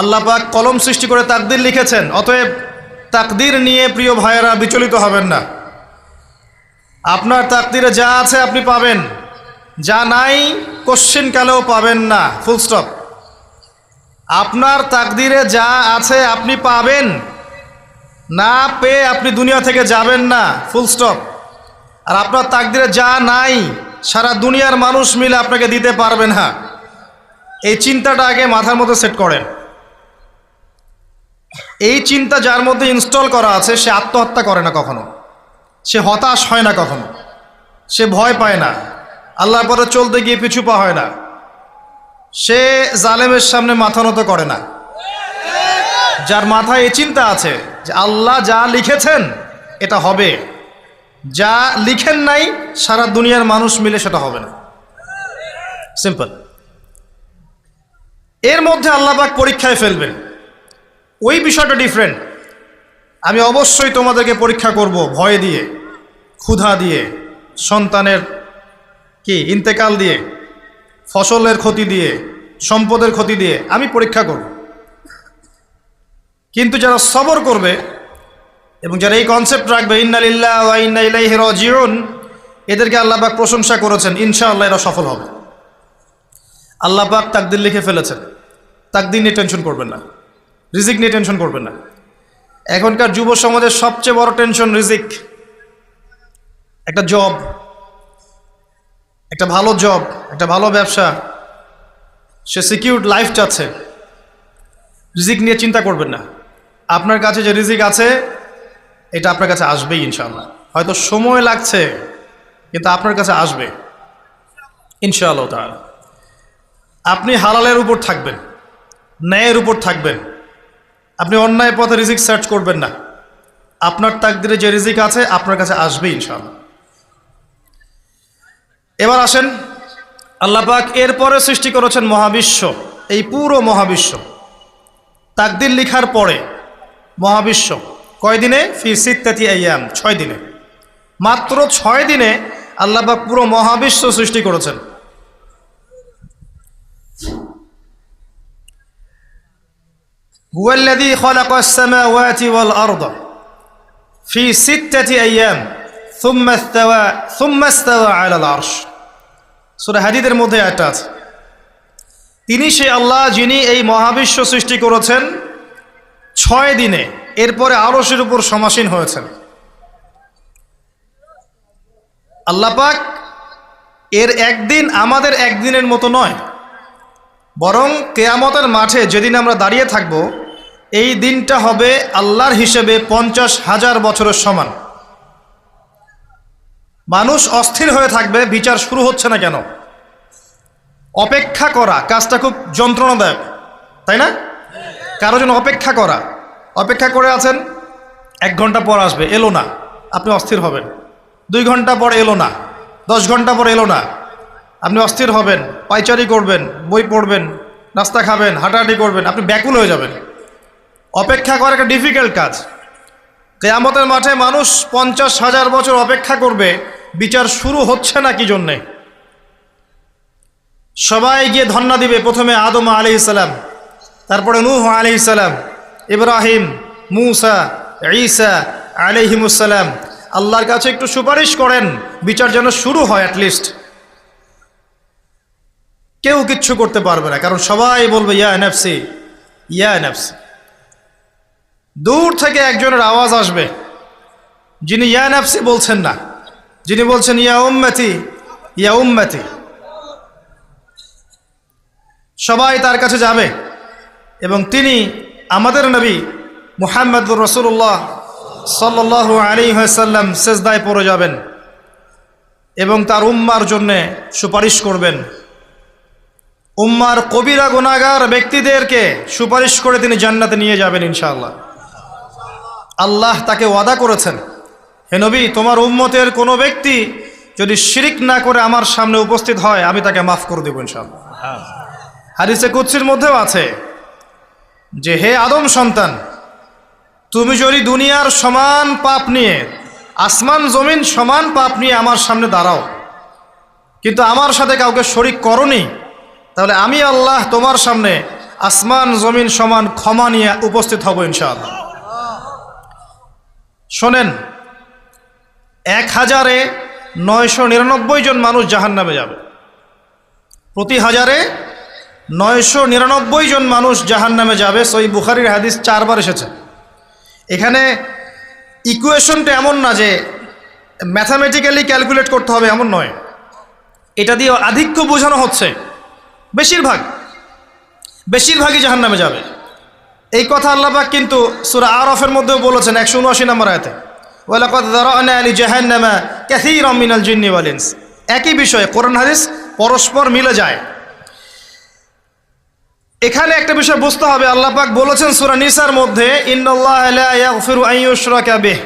আল্লাহ পাক কলম সৃষ্টি করে তাকদীর লিখেছেন। অতএব তাকদীর নিয়ে প্রিয় ভাইয়েরা বিচলিত হবেন না। আপনার তাকদীরে যা আছে আপনি পাবেন, যা নাই কোশ্চিন কালেও পাবেন না, ফুল স্টপ। আপনার তাকদীরে যা আছে আপনি পাবেন, না পেয়ে আপনি দুনিয়া থেকে যাবেন না, ফুল স্টপ। আর আপনার তাকদীরে যা নাই সারা দুনিয়ার মানুষ মিলে আপনাকে দিতে পারবে না। এই চিন্তাটা আগে মাথার মধ্যে সেট করেন। এই চিন্তা যার মধ্যে ইনস্টল করা আছে সে আত্মহত্যা করে না কখনো, সে হতাশ হয় না কখনো, সে ভয় পায় না, আল্লাহর পরে চলতে গিয়ে পিছু পা হয় না, সে জালেমের সামনে মাথা নত করে না। যার মাথায় এই চিন্তা আছে যে আল্লাহ যা লিখেছেন এটা হবে, যা লিখেন নাই সারা দুনিয়ার মানুষ মিলে সেটা হবে না, সিম্পল। এর মধ্যে আল্লাহ পাক পরীক্ষায় ফেলবেন, ওই বিষয়টা ডিফারেন্ট। আমি অবশ্যই তোমাদেরকে পরীক্ষা করব ভয় দিয়ে, ক্ষুধা দিয়ে, সন্তানের কি ইন্তেকাল দিয়ে, ফসলের ক্ষতি দিয়ে, সম্পদের ক্ষতি দিয়ে আমি পরীক্ষা করব। কিন্তু যারা সবর করবে এবং যারা এই কনসেপ্ট রাখবে ইন্না লিল্লাহি ওয়া ইন্না ইলাইহি রাজিউন, এদেরকে আল্লাহ পাক প্রশংসা করেছেন, ইনশাআল্লাহ এরা সফল হবে। আল্লাহ পাক তাকদীর লিখে ফেলেছেন, তাকদীর নিয়ে টেনশন করবেন না, রিজিক নিয়ে টেনশন করবেন না। এখনকার যুব সমাজের সবচেয়ে বড় টেনশন রিজিক। একটা জব, একটা ভালো জব, একটা ভালো ব্যবসা, সে সিকিউরড লাইফ চাচ্ছে। রিজিক নিয়ে চিন্তা করবেন না। আপনার কাছে যে রিজিক আছে এটা আপনার কাছে আসবেই ইনশাআল্লাহ। হয়তো সময় লাগছে কিন্তু আপনার কাছে আসবে ইনশাআল্লাহ তাআলা। আপনি হালালের উপর থাকবেন, ন্যায়ের উপর থাকবেন, আপনি অন্যায় পথে রিজিক সার্চ করবেন না। আপনার তাকদিরে যে রিজিক আছে আপনার কাছে আসবে ইনশাআল্লাহ। এবার আসেন, আল্লাহ পাক এরপরে সৃষ্টি করেছেন মহাবিশ্ব, এই পুরো মহাবিশ্ব। তাকদির লিখার পরে মহাবিশ্ব কয় দিনে? ফি সিত্তাতি আইয়াম, 6 দিনে। মাত্র 6 দিনে আল্লাহ পাক পুরো মহাবিশ্ব সৃষ্টি করেছেন। হুয়াল্লাযী খালাকাস সামাওয়াতি ওয়াল আরদা ফি সিত্তাতি আইয়াম সুম্মা ইস্তাওয়া আলাল আরশ। সূরা হাদীদের মধ্যে একটা আছে, তিনি সেই আল্লাহ যিনি এই মহাবিশ্ব সৃষ্টি করেছেন 6 দিনে, এরপরে আরশের উপর সমাসীন হয়েছেন। আল্লাহ পাক এর একদিন আমাদের একদিনের মতো নয়, বরং কিয়ামতের মাঠে যেদিন আমরা দাঁড়িয়ে থাকব এই দিনটা হবে আল্লাহর হিসেবে 50,000 বছরের সমান। মানুষ অস্থির হয়ে থাকবে, বিচার শুরু হচ্ছে না কেন। অপেক্ষা করা কাজটা খুব যন্ত্রণাদায়ক, তাই না? কারো জন্য অপেক্ষা করা, অপেক্ষা করে আছেন, 1 ঘন্টা পর আসবে, এলো না, আপনি অস্থির হবেন। 2 ঘন্টা পর এলো না, 10 ঘন্টা পর এলো না, আপনি অস্থির হবেন, পায়চারি করবেন, বই পড়বেন, নাস্তা খাবেন, হাঁটাহাঁটি করবেন, আপনি ব্যাকুল হয়ে যাবেন। অপেক্ষা করা একটা ডিফিকাল্ট কাজ। কিয়ামতের মাঠে মানুষ 50,000 বছর অপেক্ষা করবে, বিচার শুরু হচ্ছে না কি জন্যে। সবাই গিয়ে ধন্না দিবে, প্রথমে আদম আলাইহিস সালাম, তারপরে নূহ আলাইহিস সালাম, ইব্রাহিম, মূসা, ঈসা আলাইহিমুস সালাম। আল্লাহর কাছে একটু সুপারিশ করেন, বিচার যেন শুরু হয় অ্যাটলিস্ট। কেউ কিচ্ছু করতে পারবে না, কারণ সবাই বলবে ইয়া নাফসি, ইয়া নাফসি। দূর থেকে একজনের আওয়াজ আসবে, যিনি ইয়া নাফসি বলছেন না, যিনি বলছেন ইয়া উম্মতি, ইয়া উম্মতি। সবাই তার কাছে যাবে এবং তিনি আমাদের নবী মুহাম্মদুর রাসূলুল্লাহ সাল্লাল্লাহু আলাইহি ওয়াসাল্লাম সিজদায় পড়ে যাবেন এবং তার উম্মার জন্যে সুপারিশ করবেন। উম্মার কবিরা গুনাহগার ব্যক্তিদেরকে সুপারিশ করে তিনি জান্নাতে নিয়ে যাবেন ইনশাআল্লাহ। আল্লাহ তাকে ওয়াদা করেছেন, হে নবী, তোমার উম্মতের কোনো ব্যক্তি যদি শিরিক না করে আমার সামনে উপস্থিত হয় আমি তাকে মাফ করে দেব ইনশাআল্লাহ। হাদিসে কুদসির মধ্যেও আছে যে হে আদম সন্তান, তুমি যদি দুনিয়ার সমান পাপ নিয়ে, আসমান জমিন সমান পাপ নিয়ে আমার সামনে দাঁড়াও, কিন্তু আমার সাথে কাউকে শরিক করনি, তাহলে আমি আল্লাহ তোমার সামনে আসমান জমিন সমান ক্ষমা নিয়ে উপস্থিত হব ইনশাআল্লাহ। শোনেন, ১,৯৯৯ জন মানুষ জাহান্নামে যাবে। প্রতি হাজারে ৯৯৯ জন মানুষ জাহান্নামে যাবে। সহিহ বুখারীর হাদিস 4 বার এসেছে। এখানে ইকুয়েশনটা এমন না যে ম্যাথামেটিক্যালি ক্যালকুলেট করতে হবে, এমন নয়। এটা দিয়ে আধিক্য বোঝানো হচ্ছে। বেশিরভাগই জাহান্নামে যাবে। এই কথা আল্লাহ পাক কিন্তু সূরা আরাফের মধ্যেও বলেছেন ১৭৯ নম্বর আয়াতে, ওয়ালাকাদ যারা'না লিজাহান্নামা কাসীরাম মিনাল জিন্নি ওয়াল ইনস। একই বিষয়, কোরআন হাদিস পরস্পর মিলে যায়। এখানে একটা বিষয় বুঝতে হবে, আল্লাহ পাক বলেছেন সূরা নিসার মধ্যে, ইন্নাল্লাহা লা ইয়াগফিরু আন ইউশরাকা বিহি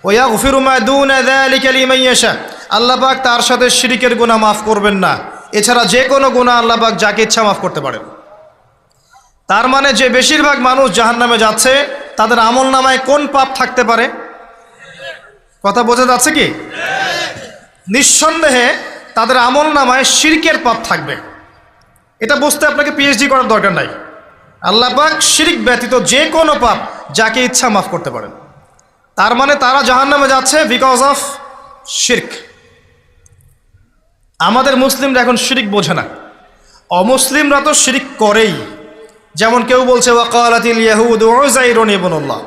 ওয়া ইয়াগফিরু মা দুনা যালিকা লিমান ইয়াশা। আল্লাহ পাক তার সাথে শিরকের গুনাহ মাফ করবেন না, এছাড়া যে কোনো গুনাহ আল্লাহ পাক যাকে ইচ্ছা মাফ করতে পারেন। তার মানে যে বেশিরভাগ মানুষ জাহান্নামে যাচ্ছে, তাদের আমল নামায় কোন পাপ থাকতে পারে? কথা বোঝা যাচ্ছে কি? নিঃসন্দেহে তাদের আমল নামায় শিরকের পাপ থাকবে। এটা বুঝতে আপনাকে পিএইচডি করার দরকার নাই। আল্লাহ পাক শিরক ব্যতীত যে কোনো পাপ যাকে ইচ্ছা মাফ করতে পারেন। তার মানে তারা জাহান্নামে যাচ্ছে বিকজ অফ শিরক। আমাদের মুসলিমরা এখন শিরক বোঝে না, অমুসলিমরা তো শিরক করেই। যেমন কেউ বলছে ওয়াকালাতিল ইয়াহুদু উযাইরুন ইবনুল্লাহ,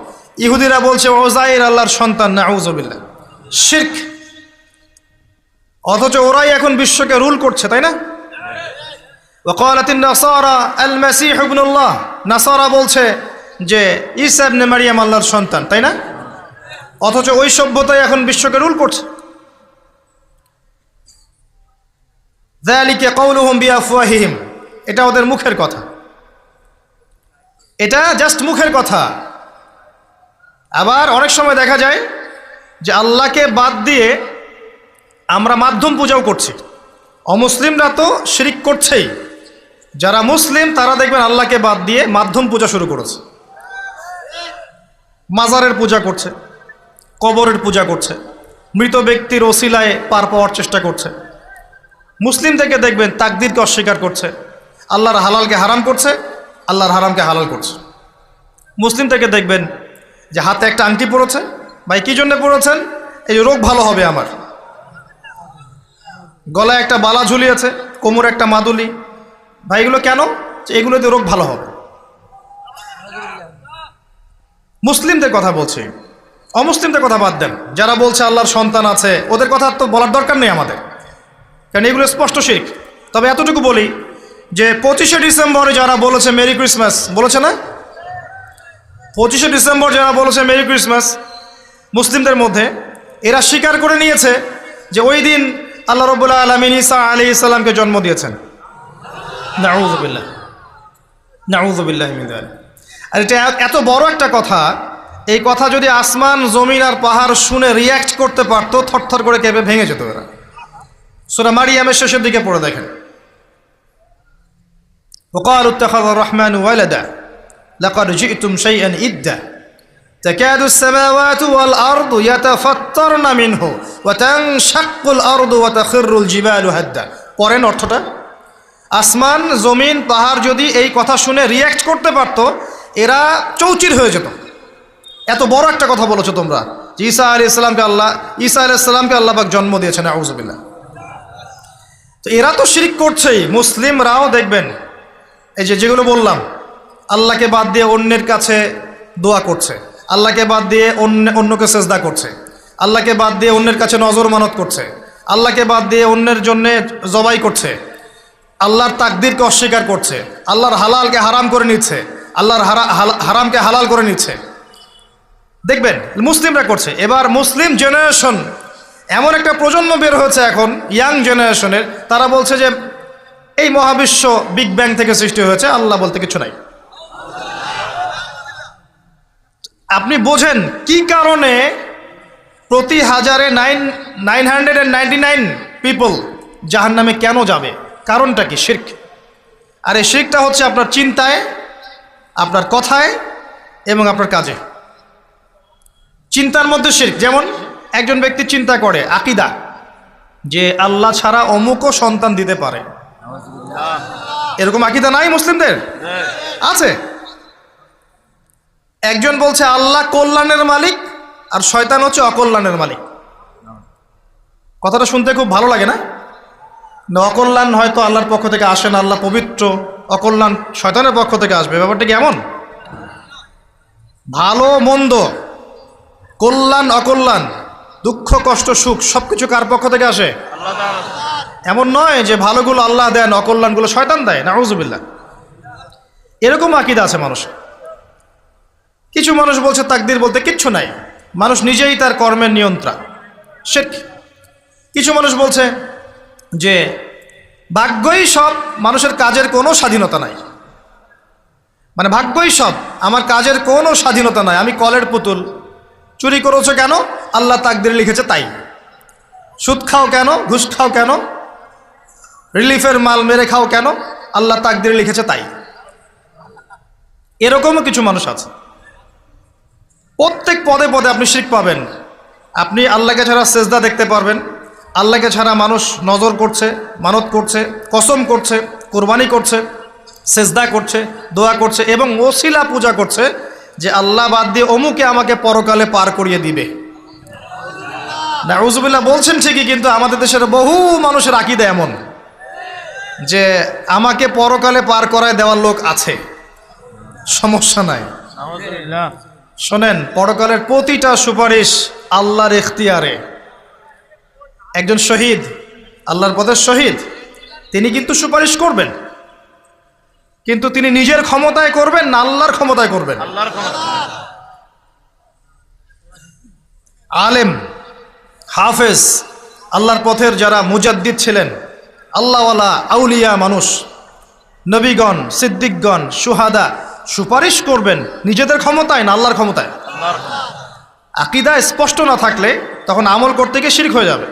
ইহুদিরা বলছে উযাইর আল্লাহর সন্তান, নাউযুবিল্লাহ, শিরক। অথচ ওরাই এখন বিশ্বকে রুল করছে, তাই না? ওয়াকালাতিন নাসারা আল মাসীহ ইবনুল্লাহ, নাসারা বলছে যে ঈসা ইবনে মারইয়াম আল্লাহর সন্তান, তাই না? অথচ ওই সভ্যতাই এখন বিশ্বকে রুল করছে। যালিকা কাউলুহুম বিআফওয়াহিহিম, এটা ওদের মুখের কথা, এটা জাস্ট মুখের কথা। আবার অনেক সময় দেখা যায় যে আল্লাহকে বাদ দিয়ে আমরা মাধ্যম পূজাও করছি। অমুসলিমরা তো শিরক করছেই, যারা মুসলিম তারা দেখবেন আল্লাহকে বাদ দিয়ে মাধ্যম পূজা শুরু করেছে। মাজারের পূজা করছে, কবরের পূজা করছে, মৃত ব্যক্তির ওসিলায় পার পাওয়ার চেষ্টা করছে। মুসলিম থেকে দেখবেন তাকদীরকে অস্বীকার করছে, আল্লাহর হালালকে হারাম করছে, আল্লাহর হারামকে হালাল করছে। মুসলিম থেকে দেখবেন যে হাতে একটা আংটি পরেছে, ভাই কী জন্য পরেছেন? এই রোগ ভালো হবে আমার। গলায় একটা বালা ঝুলিয়েছে, কোমরে একটা মাদুলি, ভাই এগুলো কেন? এগুলোতে রোগ ভালো হবে। মুসলিমদের কথা বলছি, অমুসলিমদের কথা বাদ দেন। যারা বলছে আল্লাহর সন্তান আছে, ওদের কথা তো বলার দরকার নেই আমাদের, কারণ এগুলো স্পষ্ট শিরক। তবে এতটুকু বলি যে 25শে ডিসেম্বরে যারা বলেছে মেরি ক্রিসমাস, বলেছে না? 25শে ডিসেম্বর যারা বলেছে মেরি ক্রিসমাস, মুসলিমদের মধ্যে এরা স্বীকার করে নিয়েছে যে ওই দিন আল্লাহ রাব্বুল আলামিন ঈসা আলাইহিস সালামকে জন্ম দিয়েছেন। নাউযুবিল্লাহ, নাউযুবিল্লাহি মিন যালিক। আর এটা এত বড় একটা কথা, এই কথা যদি আসমান জমিন আর পাহাড় শুনে রিয়্যাক্ট করতে পারতো, থরথর করে কেঁপে ভেঙে যেত এরা। সূরা মারিয়ামের শেষের দিকে পড়ে দেখেন, وقالوا اتخذ الرحمن ولدا لقد جئتم شيئا إدا تكاد السماوات والأرض يتفطرن منه وتنشق الأرض وتخر الجبال هدا। পরেন অর্থটা, আসমান জমিন পাহাড় যদি এই কথা শুনে রিয়্যাক্ট করতে পারতো, এরা চৌচির হয়ে যেত। এত বড় একটা কথা বলেছো তোমরা যে ঈসা আলাইহিস সালামকে আল্লাহ পাক জন্ম দিয়েছেন, আউযুবিল্লাহ। তো এরা তো শিরক করছেই। মুসলিমরাও দেখবেন এই যেগুলো বললাম, আল্লাহকে বাদ দিয়ে অন্যের কাছে দোয়া করছে, আল্লাহকে বাদ দিয়ে অন্যকে সেজদা করছে, আল্লাহকে বাদ দিয়ে অন্যের কাছে নজর মানত করছে, আল্লাহকে বাদ দিয়ে অন্যের জন্যে জবাই করছে, আল্লাহর তাকদীরকে অস্বীকার করছে, আল্লাহর হালালকে হারাম করে নিচ্ছে, আল্লাহর হারামকে হালাল করে নিচ্ছে। দেখবেন মুসলিমরা করছে। এবার মুসলিম জেনারেশন, এমন একটা প্রজন্ম বের হয়েছে এখন, ইয়াং জেনারেশনের, তারা বলছে যে এই মহাবিশ্ব বিগ ব্যাং থেকে সৃষ্টি হয়েছে, আল্লাহ বলতে কিছু নাই। আপনি বোঝেন কি কারণে প্রতি হাজারে 999 পিপল জাহান্নামে কেন যাবে? কারণটা কি? শিরক। আর এই শিরকটা হচ্ছে আপনার চিন্তায়, আপনার কথায় এবং আপনার কাজে। চিন্তার মধ্যে শিরক, যেমন একজন ব্যক্তি চিন্তা করে আকীদা যে আল্লাহ ছাড়া অমুকও সন্তান দিতে পারে, এরকম আকীদা নাই মুসলিমদের? আছে। একজন বলছে আল্লাহ কল্যাণের মালিক আর শয়তান হচ্ছে অকল্যাণের মালিক। কথাটা শুনতে খুব ভালো লাগে না? অকল্যাণ হয়তো আল্লাহর পক্ষ থেকে আসে না, আল্লাহ পবিত্র, অকল্যাণ শয়তানের পক্ষ থেকে আসবে। ব্যাপারটা কি এমন? ভালো মন্দ, কল্যাণ অকল্যাণ, দুঃখ কষ্ট সুখ সবকিছু কার পক্ষ থেকে আসে? এমন নয় যে ভালোগুলো আল্লাহ দেন, অকল্যাণগুলো শয়তান দেয়, নাউযুবিল্লাহ। এরকম আকীদা আছে মানুষ। কিছু মানুষ বলছে তাকদীর বলতে কিচ্ছু নাই, মানুষ নিজেই তার কর্মের নিয়ন্ত্রণ, শিরক। কিছু মানুষ বলছে যে ভাগ্যই সব, মানুষের কাজের কোনো স্বাধীনতা নাই। মানে ভাগ্যই সব, আমার কাজের কোনো স্বাধীনতা নাই, আমি কলের পুতুল। চুরি করেছো কেন? আল্লাহ তাকদীরে লিখেছে তাই। সুদ খাও কেন? ঘুষ খাও কেন? রিলিফের মাল মেরে খাও কেন? আল্লাহ তাকদীরে লিখেছে তাই। এরকমও কিছু মানুষ আছে। প্রত্যেক পদে পদে আপনি শিরক পাবেন। আপনি আল্লাহকে ছাড়া সেজদা দেখতে পারবেন, আল্লাহকে ছাড়া মানুষ নজর করছে, মানত করছে, কসম করছে, কোরবানি করছে, সেজদা করছে, দোয়া করছে এবং ওসিলা পূজা করছে যে আল্লাহ বাদ দিয়ে অমুকে আমাকে পরকালে পার করিয়ে দিবে। নাউযুবিল্লাহ বলছেন ঠিকই, কিন্তু আমাদের দেশের বহু মানুষের আকীদা এমন যে আমাকে পরকালে পার করায় দেওয়ার লোক আছে, সমস্যা নাই। শোনেন, পরকালের প্রতিটা সুপারিশ আল্লাহর ইখতিয়ারে। একজন শহীদ, আল্লাহর পথের শহীদ, তিনি কিন্তু সুপারিশ করবেন, কিন্তু তিনি নিজের ক্ষমতায় করবেন না আল্লাহর ক্ষমতায় করবেন? আল্লাহর ক্ষমতায়। আলেম, হাফেজ, আল্লাহর পথের যারা মুজাদ্দিদ ছিলেন, আল্লাহওয়ালা আউলিয়া মানুষ, নবীগণ, সিদ্দিকগণ, সুহাদা, সুপারিশ করবেন নিজেদের ক্ষমতায় না আল্লাহর ক্ষমতায়? আকীদা স্পষ্ট না থাকলে তখন আমল করতে গিয়ে শিরক হয়ে যাবে।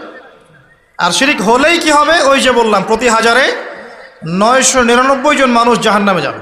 আর শিরক হলেই কি হবে? ওই যে বললাম, প্রতি হাজারে 999 জন মানুষ জাহান্নামে যাবে।